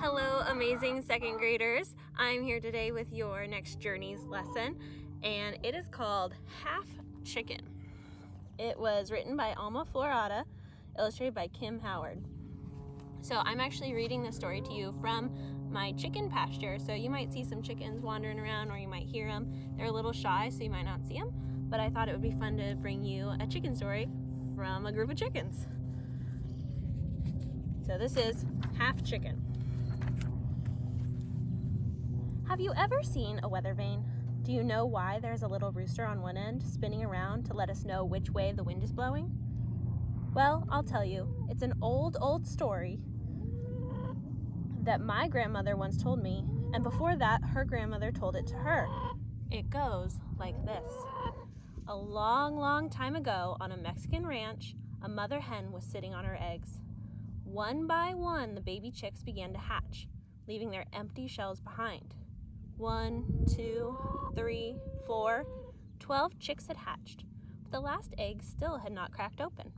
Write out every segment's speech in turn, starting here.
Hello, amazing second graders. I'm here today with your next Journeys lesson, and it is called Half Chicken. It was written by Alma Florada, illustrated by Kim Howard. So I'm actually reading this story to you from my chicken pasture, so you might see some chickens wandering around or you might hear them. They're a little shy, so you might not see them, but I thought it would be fun to bring you a chicken story from a group of chickens. So this is Half Chicken. Have you ever seen a weather vane? Do you know why there's a little rooster on one end spinning around to let us know which way the wind is blowing? Well, I'll tell you. It's an old story that my grandmother once told me, and before that, her grandmother told it to her. It goes like this. A long time ago on a Mexican ranch, a mother hen was sitting on her eggs. One by one, the baby chicks began to hatch, leaving their empty shells behind. 1, 2, 3, 4, 12 chicks had hatched, but the last egg still had not cracked open.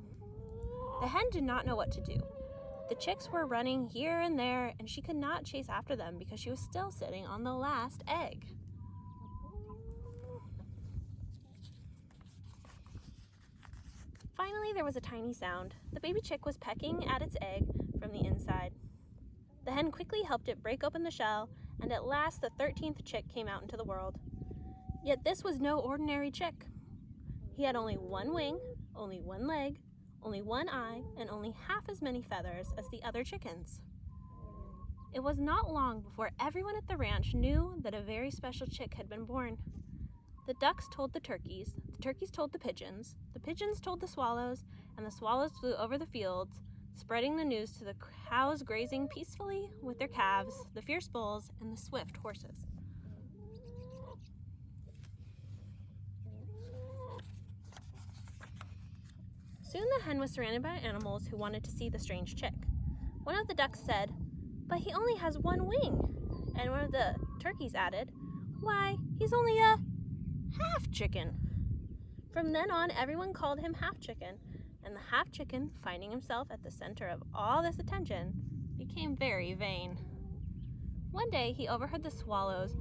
The hen did not know what to do. The chicks were running here and there, and she could not chase after them because she was still sitting on the last egg. Finally, there was a tiny sound. The baby chick was pecking at its egg from the inside. The hen quickly helped it break open the shell, and at last the 13th chick came out into the world. Yet this was no ordinary chick. He had only one wing, only one leg, only one eye, and only half as many feathers as the other chickens. It was not long before everyone at the ranch knew that a very special chick had been born. The ducks told the turkeys told the pigeons told the swallows, and the swallows flew over the fields, spreading the news to the cows grazing peacefully with their calves, the fierce bulls, and the swift horses. Soon the hen was surrounded by animals who wanted to see the strange chick. One of the ducks said, "But he only has one wing." And one of the turkeys added, "Why, he's only a half chicken." From then on, everyone called him Half Chicken, and the half chicken, finding himself at the center of all this attention, became very vain. One day, he overheard the swallows,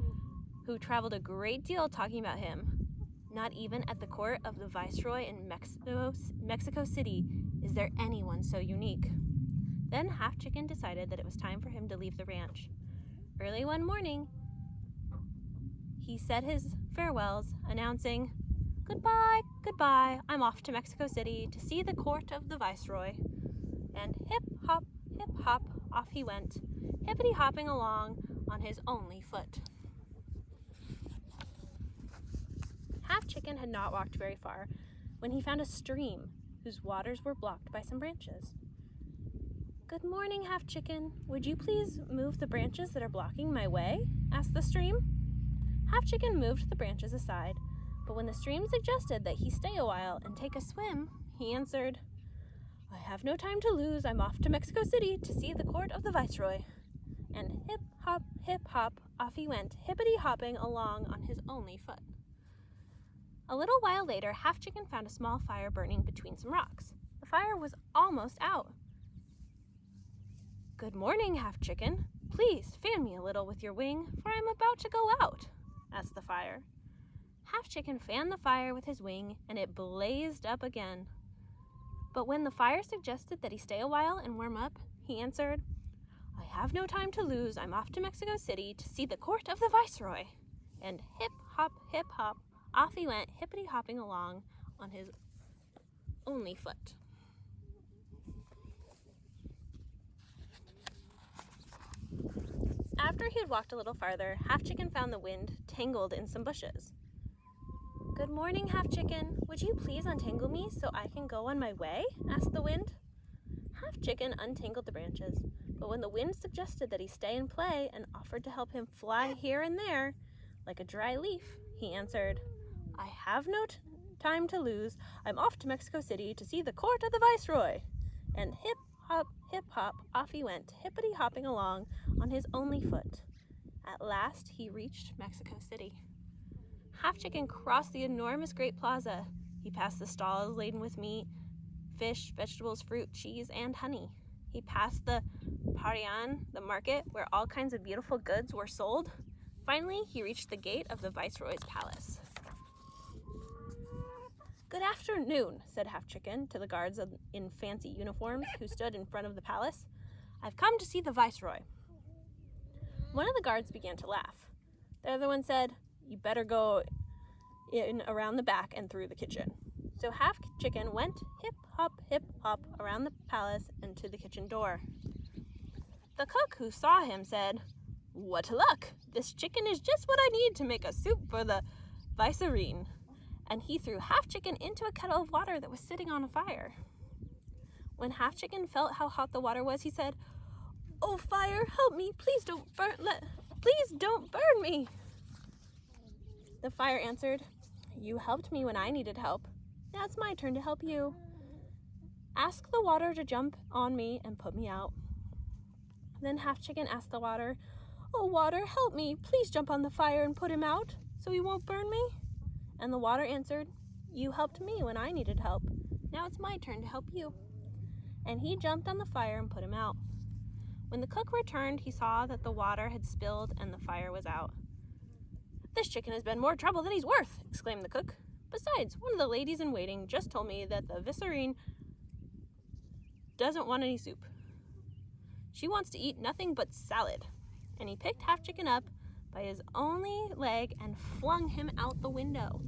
who traveled a great deal, talking about him. Not even at the court of the viceroy in Mexico City is there anyone so unique. Then Half Chicken decided that it was time for him to leave the ranch. Early one morning, he said his farewells, announcing, Goodbye, I'm off to Mexico City to see the court of the viceroy." And hip hop, off he went, hippity-hopping along on his only foot. Half Chicken had not walked very far when he found a stream whose waters were blocked by some branches. "Good morning, Half Chicken. Would you please move the branches that are blocking my way?" asked the stream. Half Chicken moved the branches aside, but when the stream suggested that he stay a while and take a swim, he answered, "I have no time to lose. I'm off to Mexico City to see the court of the viceroy." And hip hop, off he went, hippity-hopping along on his only foot. A little while later, Half Chicken found a small fire burning between some rocks. The fire was almost out. "Good morning, Half Chicken. Please fan me a little with your wing, for I'm about to go out," asked the fire. Half Chicken fanned the fire with his wing, and it blazed up again. But when the fire suggested that he stay a while and warm up, he answered, "I have no time to lose. I'm off to Mexico City to see the court of the viceroy." And hip hop, off he went, hippity-hopping along on his only foot. After he had walked a little farther, Half Chicken found the wind tangled in some bushes. "Good morning, Half Chicken. Would you please untangle me so I can go on my way?" asked the wind. Half Chicken untangled the branches, but when the wind suggested that he stay and play and offered to help him fly here and there like a dry leaf, he answered, "I have no time to lose. I'm off to Mexico City to see the court of the viceroy." And hip hop, off he went, hippity-hopping along on his only foot. At last, he reached Mexico City. Half Chicken crossed the enormous great plaza. He passed the stalls laden with meat, fish, vegetables, fruit, cheese, and honey. He passed the Parian, the market where all kinds of beautiful goods were sold. Finally, he reached the gate of the Viceroy's palace. "Good afternoon," said Half Chicken to the guards in fancy uniforms who stood in front of the palace. "I've come to see the Viceroy." One of the guards began to laugh. The other one said, "You better go in around the back and through the kitchen." So Half Chicken went hip hop around the palace and to the kitchen door. The cook who saw him said, "What luck! This chicken is just what I need to make a soup for the viceroy." And he threw Half Chicken into a kettle of water that was sitting on a fire. When Half Chicken felt how hot the water was, he said, "Oh, fire, help me! Please don't burn me!" The fire answered, "You helped me when I needed help. Now it's my turn to help you. Ask the water to jump on me and put me out." Then Half Chicken asked the water, "Oh, water, help me! Please jump on the fire and put him out so he won't burn me." And the water answered, "You helped me when I needed help. Now it's my turn to help you." And he jumped on the fire and put him out. When the cook returned, he saw that the water had spilled and the fire was out. "This chicken has been more trouble than he's worth," exclaimed the cook. "Besides, one of the ladies in waiting just told me that the viceroy doesn't want any soup. She wants to eat nothing but salad." And he picked Half Chicken up by his only leg and flung him out the window.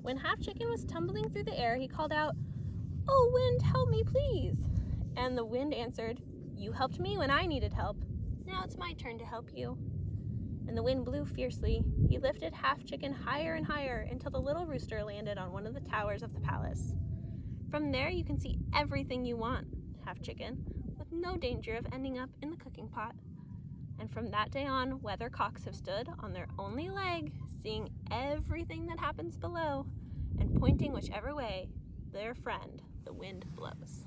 When Half Chicken was tumbling through the air, he called out, "Oh, wind, help me, please." And the wind answered, "You helped me when I needed help. Now it's my turn to help you." And the wind blew fiercely. He lifted Half Chicken higher and higher until the little rooster landed on one of the towers of the palace. From there you can see everything you want, Half Chicken, with no danger of ending up in the cooking pot. And from that day on, weathercocks have stood on their only leg, seeing everything that happens below and pointing whichever way their friend, the wind, blows.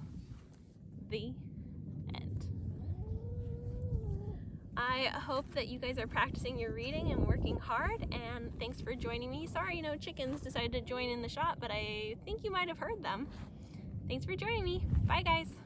The end. I hope that you guys are practicing your reading and working hard, and thanks for joining me. Sorry, no chickens decided to join in the shot, but I think you might have heard them. Thanks for joining me. Bye, guys.